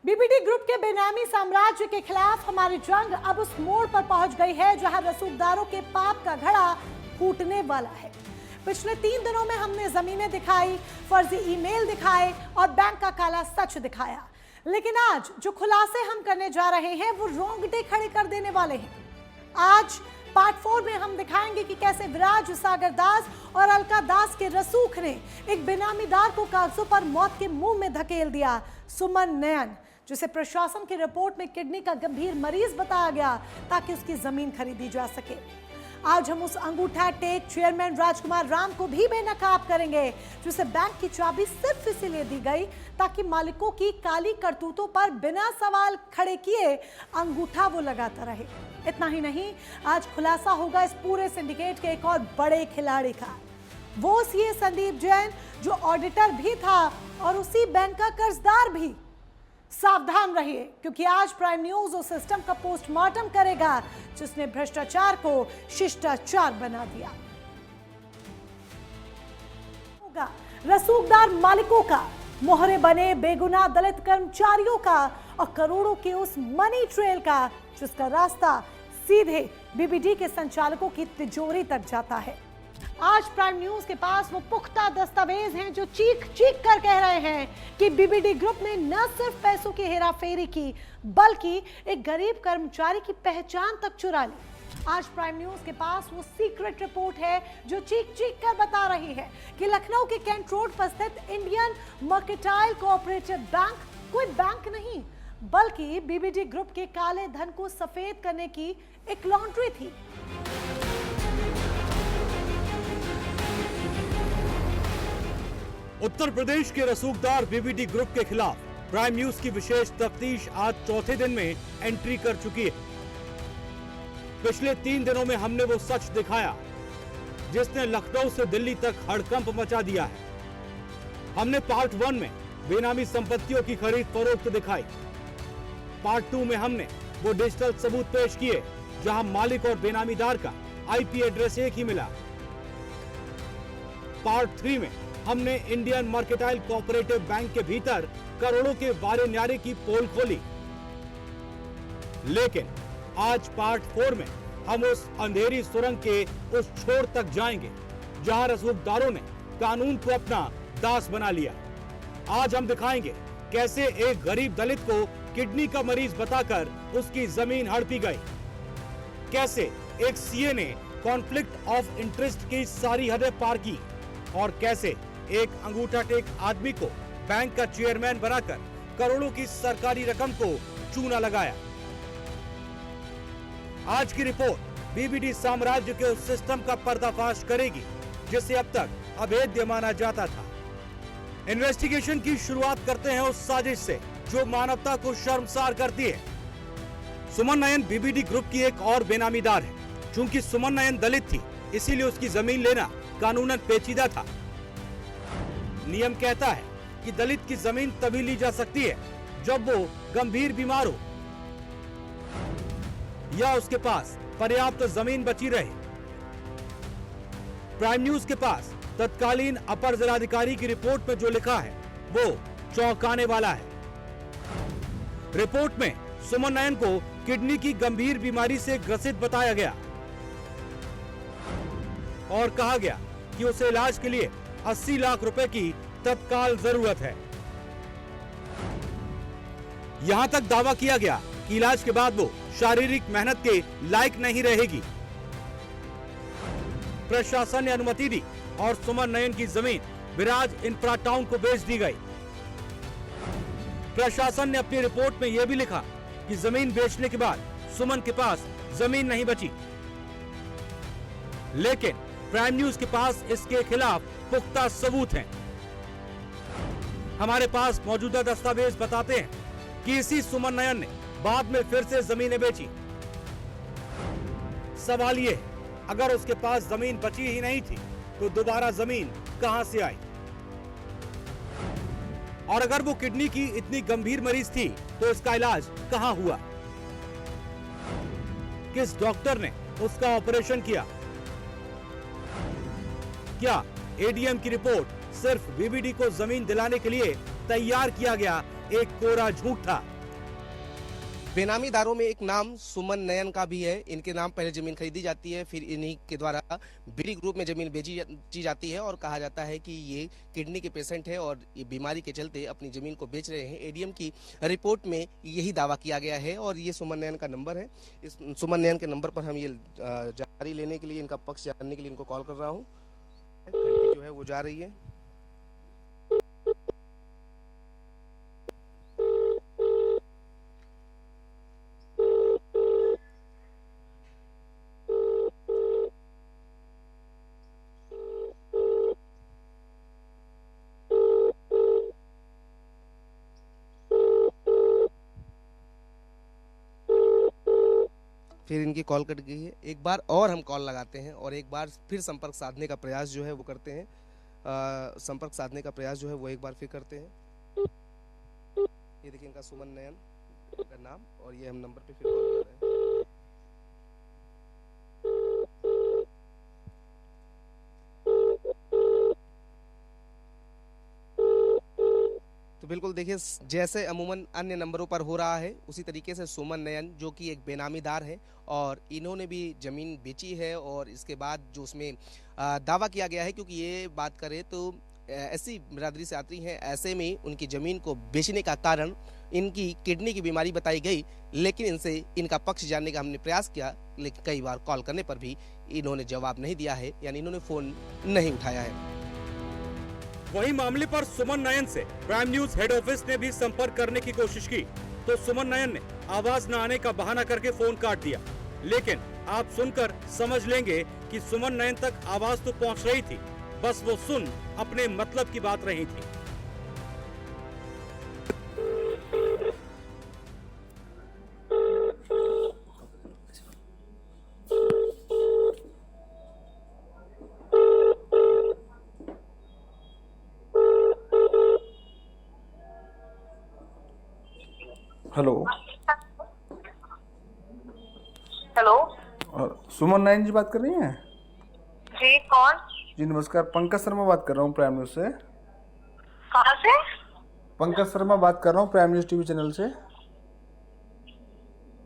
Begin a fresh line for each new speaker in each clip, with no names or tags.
BBD group के बेनामी साम्राज्य के खिलाफ हमारी जंग अब उस मोड़ पर पहुंच गई है जहां रसूखदारों के पाप का घड़ा फूटने वाला है। पिछले 3 दिनों में हमने जमीनें दिखाई, फर्जी ईमेल दिखाए और बैंक का काला सच दिखाया, लेकिन आज जो खुलासे हम करने जा रहे हैं वो रोंगटे खड़े कर देने वाले हैं। आज पार्ट 4 में हम दिखाएंगे कि कैसे विराज सागर दास और अलका दास के रसूख ने एक बेनामीदार को कागजों पर मौत के मुंह में धकेल दिया। सुमन नयन, जिसे प्रशासन की रिपोर्ट में किडनी का गंभीर मरीज बताया गया ताकि उसकी जमीन खरीदी जा सके। आज हम उस अंगूठा टेक चेयरमैन राजकुमार राम को भी बेनकाब करेंगे, जिसे बैंक की चाबी सिर्फ इसीलिए दी गई ताकि मालिकों की काली करतूतों पर बिना सवाल खड़े किए अंगूठा वो लगाता रहे। इतना ही नहीं, आज खुलासा होगा इस पूरे सिंडिकेट के एक और बड़े खिलाड़ी का, वो सीए संदीप जैन, जो ऑडिटर भी था और उसी बैंक का कर्जदार भी। सावधान रहिए, क्योंकि आज प्राइम न्यूज उस सिस्टम का पोस्टमार्टम करेगा जिसने भ्रष्टाचार को शिष्टाचार बना दिया। होगा रसूखदार मालिकों का, मोहरे बने बेगुनाह दलित कर्मचारियों का और करोड़ों के उस मनी ट्रेल का जिसका रास्ता सीधे बीबीडी के संचालकों की तिजोरी तक जाता है। आज प्राइम न्यूज के पास वो पुख्ता दस्तावेज हैं जो चीख चीख कर कह रहे हैं कि बीबीडी ग्रुप ने न सिर्फ पैसों की हेराफेरी की, बल्कि एक गरीब कर्मचारी की पहचान तक चुरा ली। आज प्राइम न्यूज के पास वो सीक्रेट रिपोर्ट है जो चीख चीख कर बता रही है कि लखनऊ के कैंट रोड पर स्थित इंडियन मर्केंटाइल कोऑपरेटिव बैंक कोई बैंक नहीं, बल्कि बीबीडी ग्रुप के काले धन को सफेद करने की एक लॉन्ड्री थी।
उत्तर प्रदेश के रसूखदार बीबीडी ग्रुप के खिलाफ प्राइम न्यूज की विशेष तफ्तीश आज चौथे दिन में एंट्री कर चुकी है। पिछले 3 दिनों में हमने वो सच दिखाया जिसने लखनऊ से दिल्ली तक हड़कंप मचा दिया है। हमने पार्ट 1 में बेनामी संपत्तियों की खरीद फरोख्त दिखाई। पार्ट 2 में हमने वो डिजिटल सबूत पेश किए जहां मालिक और बेनामीदार का आईपी एड्रेस एक ही मिला। पार्ट 3 में हमने इंडियन मर्केंटाइल कोऑपरेटिव बैंक के भीतर करोड़ों के वारे न्यारे की पोल खोली। लेकिन आज पार्ट 4 में हम उस अंधेरी सुरंग के उस छोर तक जाएंगे जहां रसूखदारों ने कानून को अपना दास बना लिया। आज हम दिखाएंगे कैसे एक गरीब दलित को किडनी का मरीज बताकर उसकी जमीन हड़पी गई, कैसे एक सीए ने कॉन्फ्लिक्ट ऑफ इंटरेस्ट की सारी हदें पार की और कैसे एक अंगूठा टेक आदमी को बैंक का चेयरमैन बनाकर करोड़ों की सरकारी रकम को चूना लगाया। आज की रिपोर्ट बीबीडी साम्राज्य के उस सिस्टम का पर्दाफाश करेगी जिसे अब तक अभेद्य माना जाता था। इन्वेस्टिगेशन की शुरुआत करते हैं उस साजिश से जो मानवता को शर्मसार करती है। सुमन नयन बीबीडी ग्रुप की एक और बेनामीदार है। चूंकि सुमन नयन दलित थी, इसीलिए उसकी जमीन लेना कानूनन पेचीदा था। नियम कहता है कि दलित की जमीन तभी ली जा सकती है जब वो गंभीर बीमार हो या उसके पास पर्याप्त जमीन बची रहे। प्राइम न्यूज के पास तत्कालीन अपर जिलाधिकारी की रिपोर्ट में जो लिखा है वो चौंकाने वाला है। रिपोर्ट में सुमन नयन को किडनी की गंभीर बीमारी से ग्रसित बताया गया और कहा गया कि उसे इलाज के लिए 80 लाख रुपए की तत्काल जरूरत है। यहां तक दावा किया गया कि इलाज के बाद वो शारीरिक मेहनत के लायक नहीं रहेगी। प्रशासन ने अनुमति दी और सुमन नयन की जमीन विराज इंफ्रा टाउन को बेच दी गई। प्रशासन ने अपनी रिपोर्ट में यह भी लिखा कि जमीन बेचने के बाद सुमन के पास जमीन नहीं बची। लेकिन प्राइम न्यूज के पास इसके खिलाफ पुख्ता सबूत हैं। हमारे पास मौजूदा दस्तावेज बताते हैं कि इसी सुमन नयन ने बाद में फिर से जमीनें बेची। सवाल ये, अगर उसके पास जमीन बची ही नहीं थी तो दोबारा जमीन कहां से आई? और अगर वो किडनी की इतनी गंभीर मरीज थी तो इसका इलाज कहां हुआ? किस डॉक्टर ने उसका ऑपरेशन किया? क्या एडीएम की रिपोर्ट सिर्फ बीबीडी को जमीन दिलाने के लिए तैयार किया गया एक कोरा झूठ था?
बेनामीदारों में एक नाम सुमन नयन का भी है। इनके नाम पहले जमीन खरीदी जाती है, फिर इन्हीं के द्वारा बीडी ग्रुप में जमीन बेची जाती है और कहा जाता है कि ये किडनी के पेशेंट है और ये बीमारी के चलते अपनी जमीन को बेच रहे हैं। एडीएम की रिपोर्ट में यही दावा किया गया है और ये सुमन नयन का नंबर है। इस सुमन नयन के नंबर पर हम ये जानकारी लेने के लिए, इनका पक्ष जानने के लिए इनको कॉल कर रहा हूँ। घंटी जो है वो जा रही है। फिर इनकी कॉल कट गई है। एक बार और हम कॉल लगाते हैं और एक बार फिर संपर्क साधने का प्रयास जो है वो करते हैं। संपर्क साधने का प्रयास जो है वो एक बार फिर करते हैं। ये देखिए इनका सुमन नयन का नाम और ये हम नंबर पे फिर कॉल कर रहे हैं। तो बिल्कुल देखिए, जैसे अमूमन अन्य नंबरों पर हो रहा है उसी तरीके से सुमन नयन जो कि एक बेनामीदार है और इन्होंने भी ज़मीन बेची है और इसके बाद जो उसमें दावा किया गया है, क्योंकि ये बात करें तो ऐसी बिरादरी से आती हैं, ऐसे में उनकी ज़मीन को बेचने का कारण इनकी किडनी की बीमारी बताई गई। लेकिन इनसे इनका पक्ष जानने का हमने प्रयास किया, लेकिन कई बार कॉल करने पर भी इन्होंने जवाब नहीं दिया है, यानी इन्होंने फ़ोन नहीं उठाया है।
वहीं मामले पर सुमन नयन से प्राइम न्यूज हेड ऑफिस ने भी संपर्क करने की कोशिश की तो सुमन नयन ने आवाज न आने का बहाना करके फोन काट दिया। लेकिन आप सुनकर समझ लेंगे कि सुमन नयन तक आवाज तो पहुंच रही थी, बस वो सुन अपने मतलब की बात रही थी।
हेलो
हेलो,
सुमन नयन जी बात कर रही हैं?
जी कौन?
जी नमस्कार, पंकज शर्मा बात कर रहा हूँ प्राइम न्यूज से।
कहाँ से?
पंकज शर्मा बात कर रहा हूँ प्राइम न्यूज टीवी चैनल से।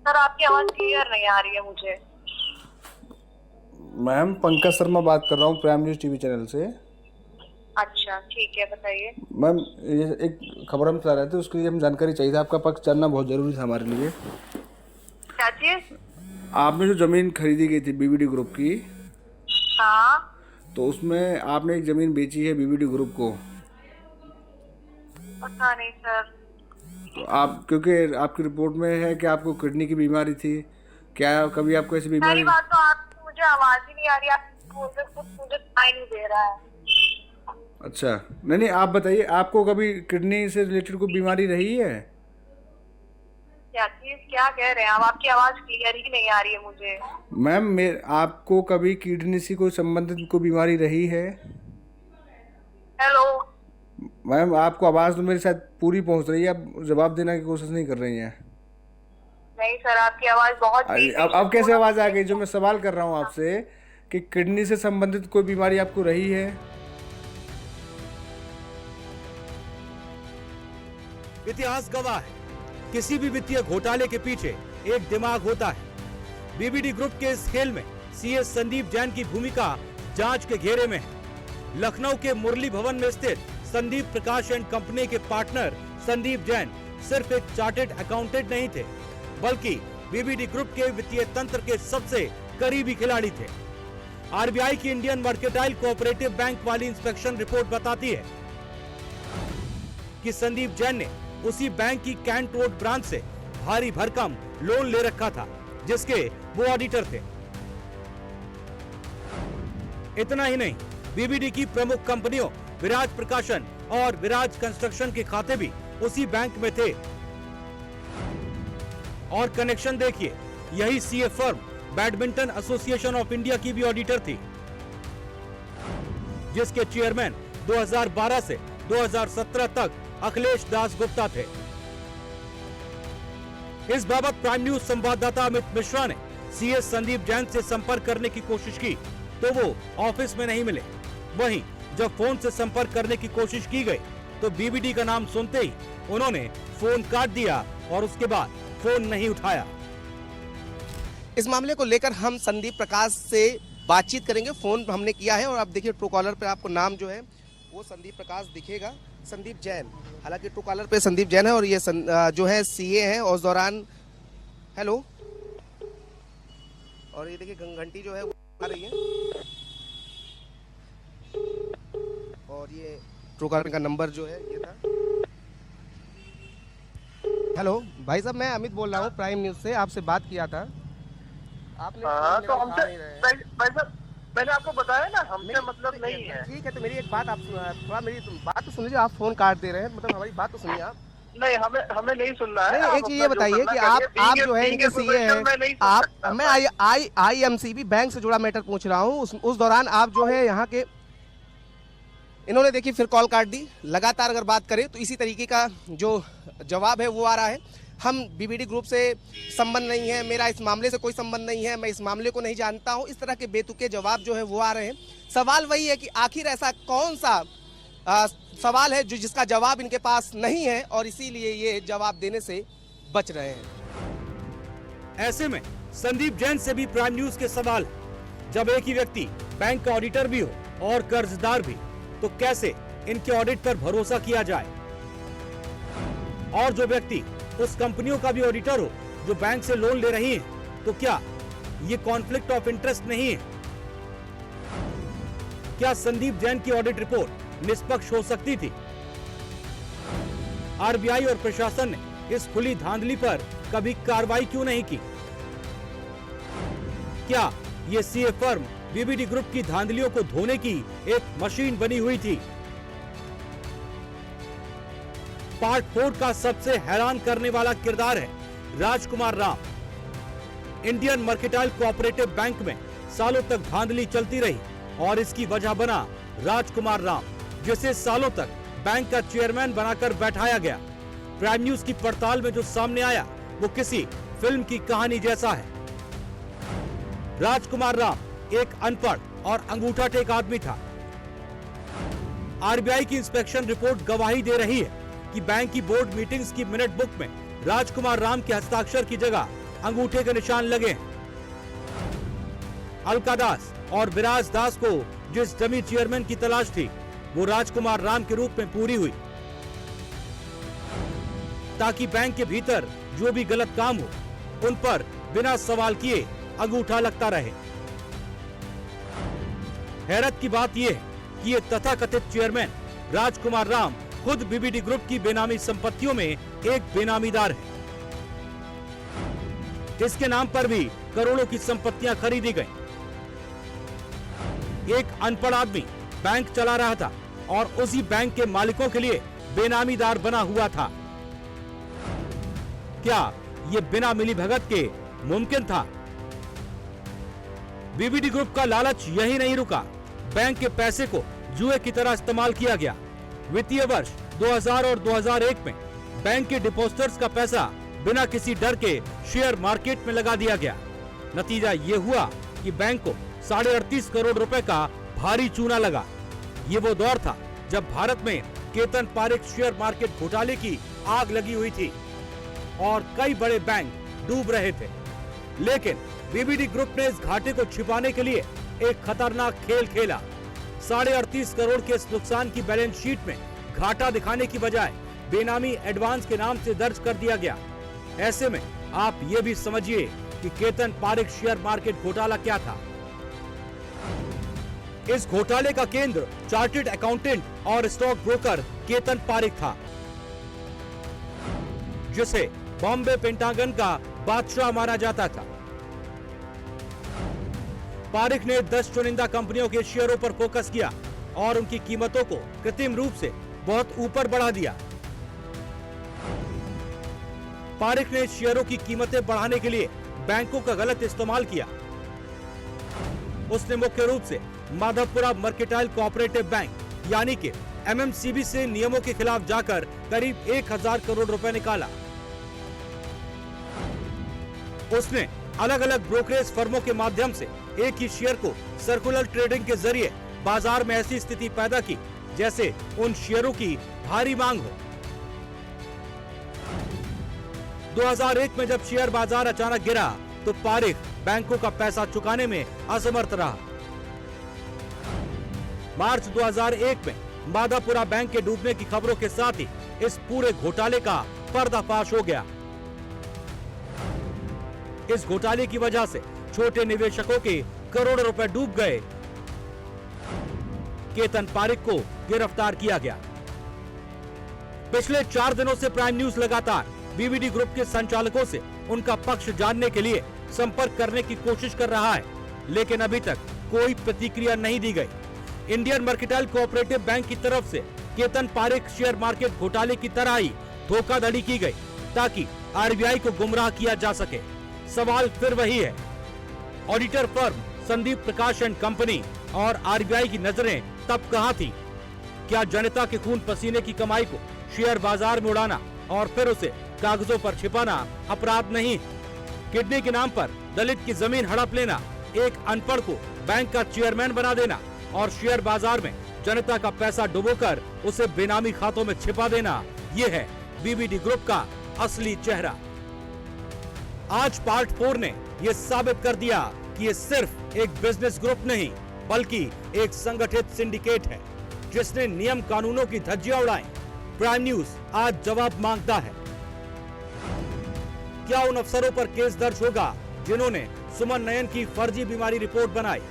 सर आपकी आवाज क्लियर नहीं आ रही है मुझे।
मैम पंकज शर्मा बात कर रहा हूँ प्राइम न्यूज टीवी चैनल से।
अच्छा ठीक है, बताइए।
मैम ये एक खबर हम चला रहे थे, उसके लिए हम जानकारी चाहिए था, आपका पक्ष जानना बहुत जरूरी था हमारे लिए।
क्या चीज?
आपने जो जमीन खरीदी गई थी बीबीडी ग्रुप की,
हाँ,
तो उसमें आपने एक जमीन बेची है बीबीडी ग्रुप को।
पता नहीं सर।
तो आप, क्योंकि आपकी रिपोर्ट में है कि आपको किडनी की बीमारी थी, क्या कभी आपको ऐसी बीमारी?
पहली बात तो आप, मुझे आवाज ही नहीं आ रही, आप मुझे सुनाई नहीं दे रहा है।
अच्छा, नहीं आप बताइए, आपको कभी किडनी से रिलेटेड कोई बीमारी रही है?
क्या चीज, क्या कह रहे हैं आप? आपकी आवाज क्लियर ही नहीं आ रही है मुझे।
मैम आपको कभी किडनी से कोई संबंधित कोई बीमारी रही है?
हेलो
मैम आपको आवाज़ तो मेरे साथ पूरी पहुंच रही है, आप जवाब देने की कोशिश नहीं कर रही हैं।
नहीं सर, आपकी आवाज बहुत
अब कैसे आवाज़ आ गई? जो मैं सवाल कर रहा हूँ आपसे कि किडनी से संबंधित कोई बीमारी आपको रही है?
इतिहास गवाह है, किसी भी वित्तीय घोटाले के पीछे एक दिमाग होता है। बीबीडी ग्रुप के इस खेल में सीएस संदीप जैन की भूमिका जांच के घेरे में है। लखनऊ के मुरली भवन में स्थित संदीप प्रकाश एंड कंपनी के पार्टनर संदीप जैन सिर्फ एक चार्टेड अकाउंटेंट नहीं थे, बल्कि बीबीडी ग्रुप के वित्तीय तंत्र के सबसे करीबी खिलाड़ी थे। आरबीआई की इंडियन मर्केंटाइल कोऑपरेटिव बैंक वाली इंस्पेक्शन रिपोर्ट बताती है कि संदीप जैन ने उसी बैंक की कैंट रोड ब्रांच से भारी भरकम लोन ले रखा था, जिसके वो ऑडिटर थे। इतना ही नहीं, बीबीडी की प्रमुख कंपनियों विराज प्रकाशन और विराज कंस्ट्रक्शन के खाते भी उसी बैंक में थे। और कनेक्शन देखिए, यही CA firm badminton association of India की भी ऑडिटर थी, जिसके चेयरमैन 2012 से 2017 तक अखिलेश दास गुप्ता थे। इस बाबत प्राइम न्यूज संवाददाता अमित मिश्रा ने सीएस संदीप जैन से संपर्क करने की कोशिश की तो वो ऑफिस में नहीं मिले। वहीं जब फोन से संपर्क करने की कोशिश की गई तो बीबीडी का नाम सुनते ही उन्होंने फोन काट दिया और उसके बाद फोन नहीं उठाया।
इस मामले को लेकर हम संदीप प्रकाश से बातचीत करेंगे। फोन हमने किया है और आप देखिए ट्रू कॉलर पर आपको नाम जो है वो संदीप प्रकाश दिखेगा, संदीप जैन। हालांकि ट्रू कॉलर पे संदीप जैन है और ये जो है सीए हैं। और उस दौरान हेलो, और ये देखिए घंटी जो है वो आ रही है और ये ट्रू कॉलर का नंबर जो है ये था। हेलो भाई साहब, मैं अमित बोल रहा हूँ प्राइम न्यूज से, आपसे बात किया था आपने।
हाँ, तो हमसे भाई साहब मैंने आपको बताया ना, हमसे मतलब नहीं है।
ठीक है, तो मेरी एक बात आप थोड़ा मेरी बात तो सुन लीजिए। आप फोन काट दे रहे हैं, मतलब हमारी बात तो सुनिए आप।
नहीं, हमें नहीं सुनना है।
नहीं, एक चीज ये बताइए कि आप जो है इनके सीए हैं, आप, मैं IMCB बैंक से जुड़ा मैटर पूछ रहा हूँ। उस दौरान आप जो है यहाँ के, इन्होंने देखिए फिर कॉल काट दी। लगातार अगर बात करें तो इसी तरीके का जो जवाब है वो आ रहा है। हम BBD ग्रुप से संबंध नहीं है, मेरा इस मामले से कोई संबंध नहीं है, मैं इस मामले को नहीं जानता हूं। इस तरह के बेतुके जवाब जो है वो आ रहे हैं। सवाल वही है कि आखिर ऐसा कौन सा सवाल है जो जिसका जवाब इनके पास नहीं है और इसीलिए ये जवाब देने से बच रहे हैं।
ऐसे में संदीप जैन से भी प्राइम न्यूज के सवाल है। जब एक ही व्यक्ति बैंक का ऑडिटर भी हो और कर्जदार भी, तो कैसे इनके ऑडिट पर भरोसा किया जाए? और जो व्यक्ति उस कंपनियों का भी ऑडिटर हो जो बैंक से लोन ले रही हैं, तो क्या ये कॉन्फ्लिक्ट ऑफ इंटरेस्ट नहीं है? क्या संदीप जैन की ऑडिट रिपोर्ट निष्पक्ष हो सकती थी? RBI और प्रशासन ने इस खुली धांधली पर कभी कार्रवाई क्यों नहीं की? क्या ये सीए फर्म BBD ग्रुप की धांधलियों को धोने की एक मशीन बनी हुई थी? पार्ट 4 का सबसे हैरान करने वाला किरदार है Rajkumar Ram. Indian mercantile cooperative bank में सालों तक धांधली चलती रही और इसकी वजह बना राजकुमार राम, जिसे सालों तक बैंक का चेयरमैन बनाकर बैठाया गया। प्राइम न्यूज की पड़ताल में जो सामने आया वो किसी फिल्म की कहानी जैसा है। राजकुमार राम एक अनपढ़ और अंगूठा टेक आदमी था। RBI की इंस्पेक्शन रिपोर्ट गवाही दे रही है कि बैंक की बोर्ड मीटिंग्स की मिनट बुक में राजकुमार राम के हस्ताक्षर की जगह अंगूठे के निशान लगे हैं। अलका दास और विराज दास को जिस डमी चेयरमैन की तलाश थी वो राजकुमार राम के रूप में पूरी हुई, ताकि बैंक के भीतर जो भी गलत काम हो उन पर बिना सवाल किए अंगूठा लगता रहे। हैरत की बात यह है कि ये तथाकथित चेयरमैन राजकुमार राम खुद BBD ग्रुप की बेनामी संपत्तियों में एक बेनामीदार है। इसके नाम पर भी करोड़ों की संपत्तियां खरीदी गई। एक अनपढ़ आदमी बैंक चला रहा था और उसी बैंक के मालिकों के लिए बेनामीदार बना हुआ था। क्या ये बिना मिलीभगत के मुमकिन था? BBD ग्रुप का लालच यही नहीं रुका। बैंक के पैसे को जुए की तरह इस्तेमाल किया गया। वित्तीय वर्ष 2000 और 2001 में बैंक के डिपॉजिटर्स का पैसा बिना किसी डर के शेयर मार्केट में लगा दिया गया। नतीजा ये हुआ कि बैंक को 38.5 करोड़ रुपए का भारी चूना लगा। ये वो दौर था जब भारत में केतन पारेख शेयर मार्केट घोटाले की आग लगी हुई थी और कई बड़े बैंक डूब रहे थे। लेकिन BBD ग्रुप ने इस घाटे को छिपाने के लिए एक खतरनाक खेल खेला। 38.5 करोड़ के इस नुकसान की बैलेंस शीट में घाटा दिखाने की बजाय बेनामी एडवांस के नाम से दर्ज कर दिया गया। ऐसे में आप ये भी समझिए कि केतन पारेख शेयर मार्केट घोटाला क्या था। इस घोटाले का केंद्र चार्टर्ड अकाउंटेंट और स्टॉक ब्रोकर केतन पारेख था, जिसे बॉम्बे पेंटागन का बादशाह माना जाता था। पारेख ने 10 चुनिंदा कंपनियों के शेयरों पर फोकस किया और उनकी कीमतों को कृत्रिम रूप से बहुत ऊपर बढ़ा दिया। पारेख ने शेयरों की कीमतें बढ़ाने के लिए बैंकों का गलत इस्तेमाल किया। उसने मुख्य रूप से माधवपुरा मर्केंटाइल कोऑपरेटिव बैंक यानी कि MMCB से नियमों के खिलाफ जाकर करीब 1000 करोड़ रुपए निकाला। उसने अलग अलग ब्रोकरेज फर्मों के माध्यम से एक ही शेयर को सर्कुलर ट्रेडिंग के जरिए बाजार में ऐसी स्थिति पैदा की जैसे उन शेयरों की भारी मांग हो। 2001 में जब शेयर बाजार अचानक गिरा तो पारिक बैंकों का पैसा चुकाने में असमर्थ रहा। मार्च 2001 में मादापुरा बैंक के डूबने की खबरों के साथ ही इस पूरे घोटाले का पर्दाफाश हो गया। इस घोटाले की वजह से छोटे निवेशकों के करोड़ों रुपए डूब गए। केतन पारिक को गिरफ्तार किया गया। पिछले 4 दिनों से प्राइम न्यूज लगातार बीबीडी ग्रुप के संचालकों से उनका पक्ष जानने के लिए संपर्क करने की कोशिश कर रहा है, लेकिन अभी तक कोई प्रतिक्रिया नहीं दी गई। इंडियन मर्केंटाइल कोऑपरेटिव बैंक की तरफ से केतन पारिक शेयर मार्केट घोटाले की तरह ही धोखाधड़ी की गई ताकि आरबीआई को गुमराह किया जा सके। सवाल फिर वही है, auditor firm Sandeep Prakash and company और आरबीआई की नजरें तब कहां थी? क्या जनता के खून पसीने की कमाई को शेयर बाजार में उड़ाना और फिर उसे कागजों पर छिपाना अपराध नहीं? किडनी के नाम पर दलित की जमीन हड़प लेना, एक अनपढ़ को बैंक का चेयरमैन बना देना और शेयर बाजार में जनता का पैसा डुबोकर उसे बेनामी खातों में छिपा देना, ये है बीबीडी ग्रुप का असली चेहरा। आज पार्ट 4 ने ये साबित कर दिया कि ये सिर्फ एक बिजनेस ग्रुप नहीं बल्कि एक संगठित सिंडिकेट है जिसने नियम कानूनों की धज्जियां उड़ाई। प्राइम न्यूज आज जवाब मांगता है। क्या उन अफसरों पर केस दर्ज होगा जिन्होंने सुमन नयन की फर्जी बीमारी रिपोर्ट बनाई?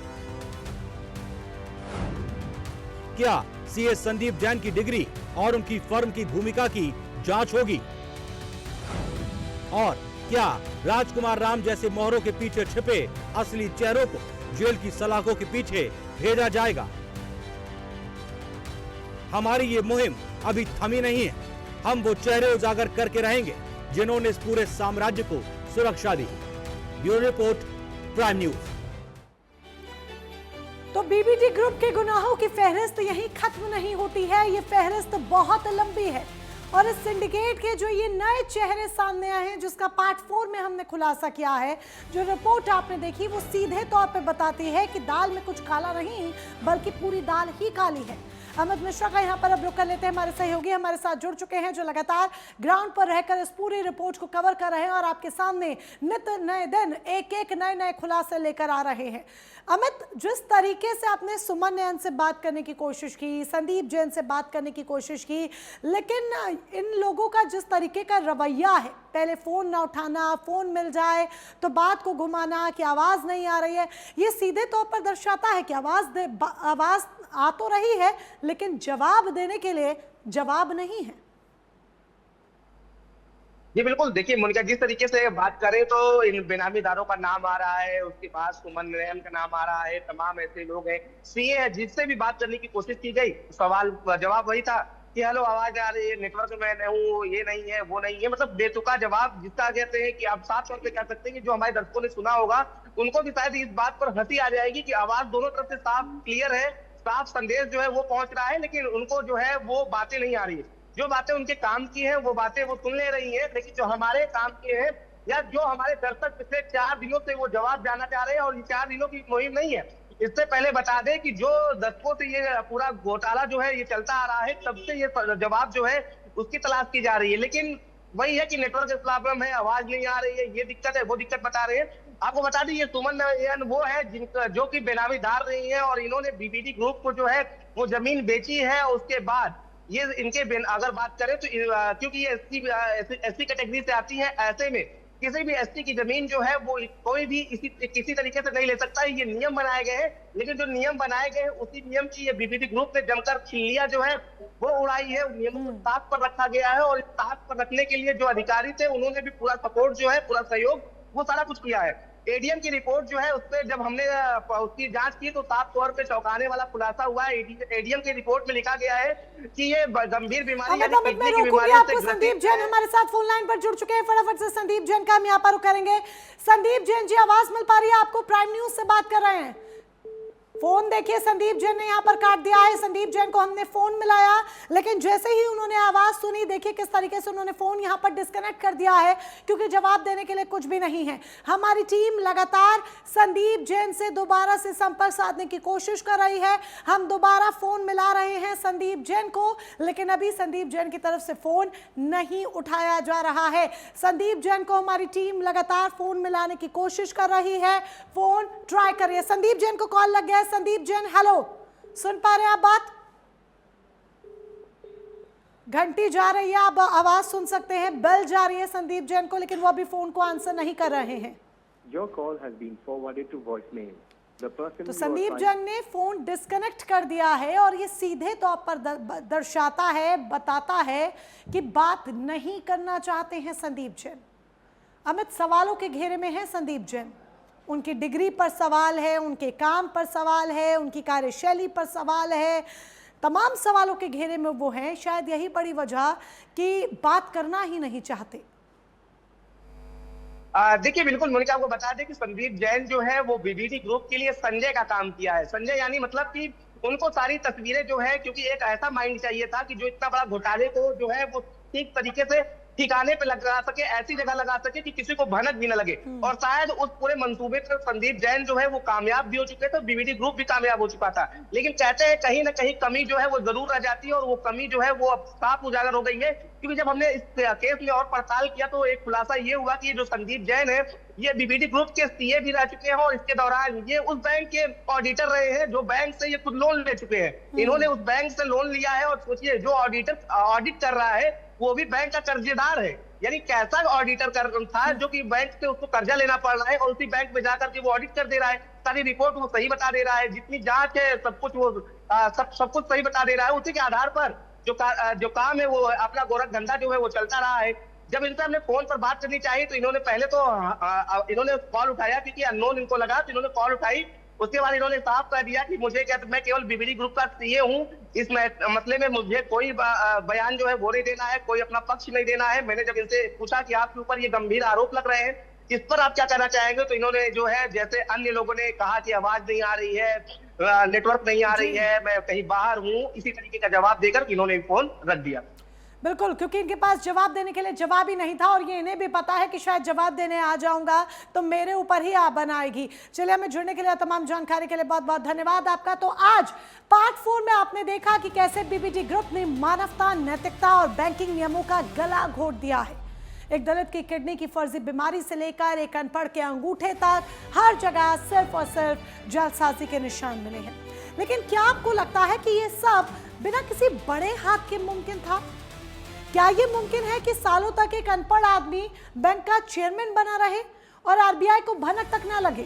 क्या सीए संदीप जैन की डिग्री और उनकी फर्म की भूमिका की जांच होगी? और क्या राजकुमार राम जैसे मोहरों के पीछे छिपे असली चेहरों को जेल की सलाखों के पीछे भेजा जाएगा? हमारी ये मुहिम अभी थमी नहीं है। हम वो चेहरे उजागर करके रहेंगे जिन्होंने इस पूरे साम्राज्य को सुरक्षा दी। Bureau report, prime news.
तो बीबीडी ग्रुप के गुनाहों की फहरिस्त यहीं खत्म नहीं होती है, ये फहरिस्त बहुत लंबी है और इस सिंडिकेट के जो ये नए चेहरे सामने आए हैं जिसका पार्ट 4 में हमने खुलासा किया है, जो रिपोर्ट आपने देखी वो सीधे तौर पे बताती है कि दाल में कुछ काला नहीं बल्कि पूरी दाल ही काली है। अमित मिश्रा का यहाँ पर अब रुक कर लेते हैं। हमारे सहयोगी हमारे साथ जुड़ चुके हैं जो लगातार ग्राउंड पर रहकर इस पूरी रिपोर्ट को कवर कर रहे हैं और आपके सामने नित नए दिन एक एक नए नए खुलासे लेकर आ रहे हैं। अमित, जिस तरीके से आपने सुमन नयन से बात करने की कोशिश की, संदीप जैन से बात करने की कोशिश की, लेकिन इन लोगों का जिस तरीके का रवैया है, पहले फ़ोन ना उठाना, फ़ोन मिल जाए तो बात को घुमाना कि आवाज़ नहीं आ रही है, ये सीधे तौर पर दर्शाता है कि आवाज़ आ तो रही है लेकिन जवाब देने के लिए जवाब नहीं है।
जी बिल्कुल, देखिए मोनिका, जिस तरीके से बात करें तो इन बेनामीदारों का नाम आ रहा है, उसके बाद सुमन नयन का नाम आ रहा है, तमाम ऐसे लोग हैं, सीए है, जिससे भी बात करने की कोशिश की गई सवाल जवाब वही था कि हेलो आवाज आ रही है, नेटवर्क में हूँ, ये नहीं है, वो नहीं है, मतलब बेतुका जवाब, जिसका कहते हैं कि आप साफ तौर पे कह सकते हैं कि जो हमारे दर्शकों ने सुना होगा उनको भी शायद इस बात पर हंसी आ जाएगी कि आवाज दोनों तरफ से साफ क्लियर है, साफ संदेश जो है वो पहुंच रहा है, लेकिन उनको जो है वो बातें नहीं आ रही है। जो बातें उनके काम की हैं वो बातें वो सुन ले रही हैं, लेकिन जो हमारे काम के हैं या जो हमारे दर्शक पिछले 4 दिनों से वो जवाब जानना चाह रहे हैं, और इन 4 दिनों की मुहिम नहीं है। इससे पहले बता दें कि जो दशकों से ये पूरा घोटाला जो है ये चलता आ रहा है, तब से ये जवाब जो है उसकी तलाश की जा रही है, लेकिन वही है कि नेटवर्क प्रॉब्लम है, आवाज नहीं आ रही है, ये दिक्कत है, वो दिक्कत बता रहे हैं। आपको बता दी ये सुमन नयन वो है जिनका जो कि बेनामीदार रही है और इन्होंने बीबीडी ग्रुप को जो है वो जमीन बेची है। उसके बाद ये इनके अगर बात करें तो क्योंकि ये एससी कैटेगरी से आती है, ऐसे में किसी भी एसटी की जमीन जो है वो कोई भी किसी तरीके से नहीं ले सकता है। ये नियम बनाए गए हैं, लेकिन जो नियम बनाए गए हैं उसी नियम की ये बीबीडी ग्रुप ने जमकर खिल्लियां जो है वो उड़ाई है। नियमों को साथ पर रखा गया है और इस साथ पर रखने के लिए जो अधिकारी थे उन्होंने भी पूरा सपोर्ट जो है, पूरा सहयोग, वो सारा कुछ किया है। एडीएम की रिपोर्ट जो है उस पर जब हमने उसकी जांच की तो साफ तौर पे चौंकाने वाला खुलासा हुआ है। एडीएम की रिपोर्ट में लिखा गया है कि ये गंभीर बीमारी यानी किडनी की बीमारी से
संदीप जैन हमारे साथ फोन लाइन पर जुड़ चुके हैं। फटाफट से संदीप जैन का हम यहाँ पर करेंगे। संदीप जैन जी, आवाज मिल पा रही है आपको? प्राइम न्यूज से बात कर रहे हैं। फोन देखिए संदीप जैन ने यहाँ पर काट दिया है। संदीप जैन को हमने फोन मिलाया, लेकिन जैसे ही उन्होंने आवाज सुनी, देखिए किस तरीके से उन्होंने फोन यहाँ पर डिस्कनेक्ट कर दिया है, क्योंकि जवाब देने के लिए कुछ भी नहीं है। हमारी टीम लगातार संदीप जैन से दोबारा से संपर्क साधने की कोशिश कर रही है। हम दोबारा फोन मिला रहे हैं संदीप जैन को, लेकिन अभी संदीप जैन की तरफ से फोन नहीं उठाया जा रहा है। संदीप जैन को हमारी टीम लगातार फोन मिलाने की कोशिश कर रही है। फोन ट्राई करिए। संदीप जैन को कॉल लग गया है। संदीप जैन हेलो, सुन पा रहे हैं आप बात? घंटी जा रही है, आप आवाज सुन सकते हैं, बेल जा रही है संदीप जैन को, लेकिन वो अभी फोन को आंसर नहीं कर रहे हैं।
Your call has been forwarded to voicemail. The person
तो
you are
Sandeep
trying-
Jain ने फोन डिस्कनेक्ट कर दिया है और ये सीधे तौर पर दर्शाता है, बताता है कि बात नहीं करना चाहते हैं संदीप जैन। अमित सवालों के घेरे में है संदीप जैन। उनकी डिग्री पर सवाल है, उनके काम पर सवाल है, उनकी कार्यशैली पर सवाल है, तमाम सवालों के घेरे में वो हैं। शायद यही बड़ी वजह कि बात करना ही नहीं चाहते।
देखिए बिल्कुल मोनिका आपको बता दें कि संदीप जैन जो है वो बीबीडी ग्रुप के लिए संजय का काम किया है। संजय यानी मतलब कि उनको सारी तस्वीरें जो है, क्योंकि एक ऐसा माइंड चाहिए था कि जो इतना बड़ा घोटाले को जो है वो ठीक तरीके से ठिकाने पे लगा सके, ऐसी जगह लगा सके कि किसी को भनक भी न लगे। और शायद उस पूरे मंसूबे पर संदीप जैन जो है वो कामयाब भी हो चुके थे, बीबीडी ग्रुप भी कामयाब हो चुका था। लेकिन कहते हैं कहीं ना कहीं कमी जो है वो जरूर रह जाती है, और वो कमी जो है वो अब साफ उजागर हो गई है। क्योंकि जब हमने इस केस में और पड़ताल किया तो एक खुलासा ये हुआ कि जो संदीप जैन है ये बीबीडी ग्रुप के सीए भी रह चुके हैं, और इसके दौरान ये उस बैंक के ऑडिटर रहे हैं जो बैंक से ये खुद लोन ले चुके हैं। इन्होंने उस बैंक से लोन लिया है, और सोचिए जो ऑडिटर ऑडिट कर रहा है वो भी बैंक का कर्जदार है। यानी कैसा ऑडिटर कर था जो कि बैंक से उसको कर्जा लेना पड़ रहा है, और उसी बैंक में जाकर के वो ऑडिट कर दे रहा है। सारी रिपोर्ट वो सही बता दे रहा है, जितनी जांच है सब कुछ वो सब कुछ सही बता दे रहा है। उसी के आधार पर जो काम है वो अपना गोरख धंधा जो है वो चलता रहा है। जब इनसे हमने फोन पर बात करनी चाहिए तो इन्होंने पहले तो इन्होंने कॉल उठाया, क्योंकि अननोन इनको लगा, तो इन्होंने कॉल उठाई। उसके बाद इन्होंने साफ कर दिया कि मुझे क्या, मैं केवल बीबीडी ग्रुप का सीए हूँ, इस मसले में मुझे कोई बयान जो है वो नहीं देना है, कोई अपना पक्ष नहीं देना है। मैंने जब इनसे पूछा कि आपके ऊपर ये गंभीर आरोप लग रहे हैं, इस पर आप क्या कहना चाहेंगे, तो इन्होंने जो है जैसे अन्य लोगों ने कहा कि आवाज नहीं आ रही है, नेटवर्क नहीं आ रही है, मैं कहीं बाहर हूँ, इसी तरीके का जवाब देकर इन्होंने फोन रख दिया।
बिल्कुल, क्योंकि इनके पास जवाब देने के लिए जवाब ही नहीं था, और ये इन्हें भी पता है कि शायद जवाब देने आ जाऊंगा तो मेरे ऊपर ही आबन आएगी। चलिए, हमें जुड़ने के लिए, तमाम जानकारी के लिए बहुत बहुत धन्यवाद आपका। तो आज पार्ट 4 में आपने देखा कि कैसे बीबीडी ग्रुप ने मानवता, नैतिकता और बैंकिंग नियमों का गला घोट दिया है। एक दलित की किडनी की फर्जी बीमारी से लेकर एक अनपढ़ के अंगूठे तक हर जगह सिर्फ और सिर्फ जालसाजी के निशान मिले हैं। लेकिन क्या आपको लगता है कि ये सब बिना किसी बड़े हाथ के मुमकिन था? क्या ये मुमकिन है कि सालों तक एक अनपढ़ आदमी बैंक का चेयरमैन बना रहे और आरबीआई को भनक तक ना लगे?